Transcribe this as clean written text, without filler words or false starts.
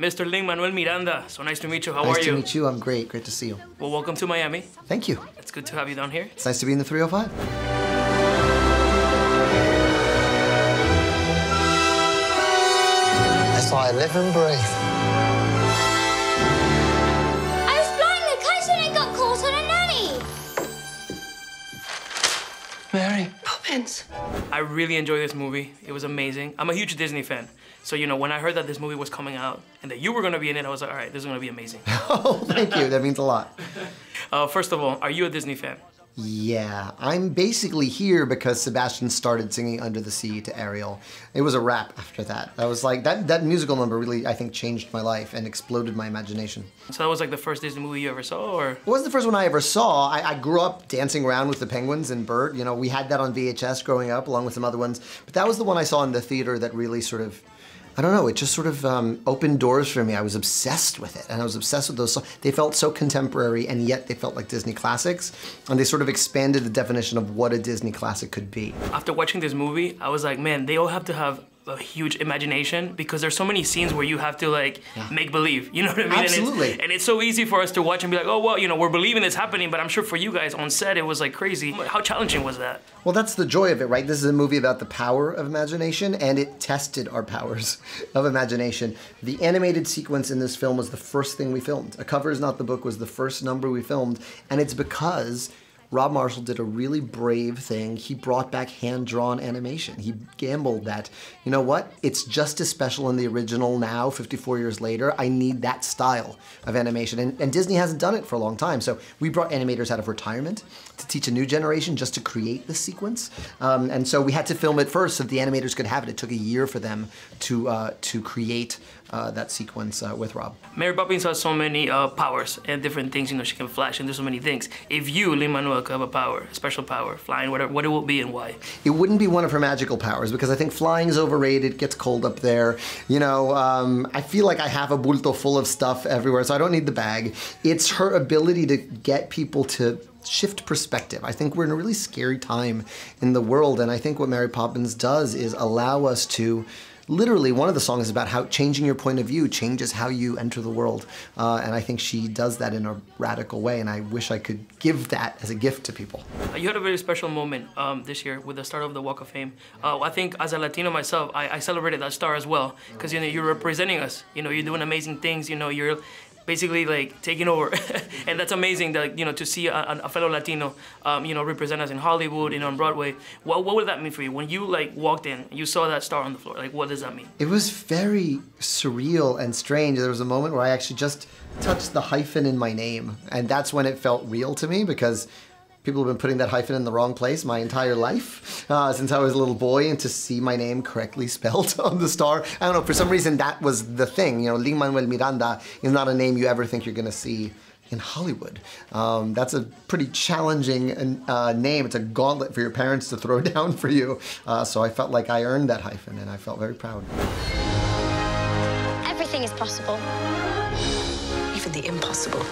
Mr. Lin-Manuel Miranda, so nice to meet you. How are you? Nice to meet you. I'm great. Great to see you. Well, welcome to Miami. Thank you. It's good to have you down here. It's nice to be in the 305. That's why I live and breathe. I was blowing the kite and it got caught on a nanny. Mary. Poppins. I really enjoyed this movie. It was amazing. I'm a huge Disney fan. So, you know, when I heard that this movie was coming out and that you were going to be in it, I was like, all right, this is going to be amazing. Oh, thank you. That means a lot. First of all, are you a Disney fan? Yeah, I'm basically here because Sebastian started singing Under the Sea to Ariel. It was a wrap after that. I was like, that musical number really, I think, changed my life and exploded my imagination. So that was like the first Disney movie you ever saw, or? It wasn't the first one I ever saw. I grew up dancing around with the penguins and Bert. You know, we had that on VHS growing up along with some other ones. But that was the one I saw in the theater that really sort of, I don't know, it just sort of opened doors for me. I was obsessed with it, and I was obsessed with those songs. They felt so contemporary, and yet they felt like Disney classics, and they sort of expanded the definition of what a Disney classic could be. After watching this movie, I was like, man, they all have to have a huge imagination because there's so many scenes where you have to like make believe, you know what I mean? Absolutely. And it's so easy for us to watch and be like, oh, well, you know, we're believing it's happening, but I'm sure for you guys on set, it was like crazy. How challenging was that? Well, that's the joy of it, right? This is a movie about the power of imagination, and it tested our powers of imagination. The animated sequence in this film was the first thing we filmed. A Cover Is Not the Book was the first number we filmed, and it's because Rob Marshall did a really brave thing. He brought back hand-drawn animation. He gambled that, you know what? It's just as special in the original now, 54 years later. I need that style of animation. And Disney hasn't done it for a long time. So we brought animators out of retirement to teach a new generation just to create this sequence. And so we had to film it first so the animators could have it. It took a year for them to create that sequence with Rob. Mary Poppins has so many powers and different things, you know, she can flash and do so many things. If you, Lin-Manuel, could have a power, a special power, flying, whatever, what it will be and why? It wouldn't be one of her magical powers because I think flying is overrated, gets cold up there. You know, I feel like I have a bulto full of stuff everywhere, so I don't need the bag. It's her ability to get people to shift perspective. I think we're in a really scary time in the world, and I think what Mary Poppins does is allow us to literally, one of the songs is about how changing your point of view changes how you enter the world. And I think she does that in a radical way, and I wish I could give that as a gift to people. You had a very special moment this year with the start of the Walk of Fame. I think as a Latino myself, I celebrated that star as well, because you know, you're representing us. You know, you're doing amazing things. You know, you're basically like taking over. And that's amazing that, you know, to see a fellow Latino, you know, represent us in Hollywood, you know, on Broadway. What would that mean for you? When you like walked in, you saw that star on the floor, like what does that mean? It was very surreal and strange. There was a moment where I actually just touched the hyphen in my name, and that's when it felt real to me because people have been putting that hyphen in the wrong place my entire life since I was a little boy, and to see my name correctly spelled on the star, I don't know, for some reason that was the thing. You know, Lin-Manuel Miranda is not a name you ever think you're gonna see in Hollywood. That's a pretty challenging name. It's a gauntlet for your parents to throw down for you. So I felt like I earned that hyphen, and I felt very proud. Everything is possible. Even the impossible.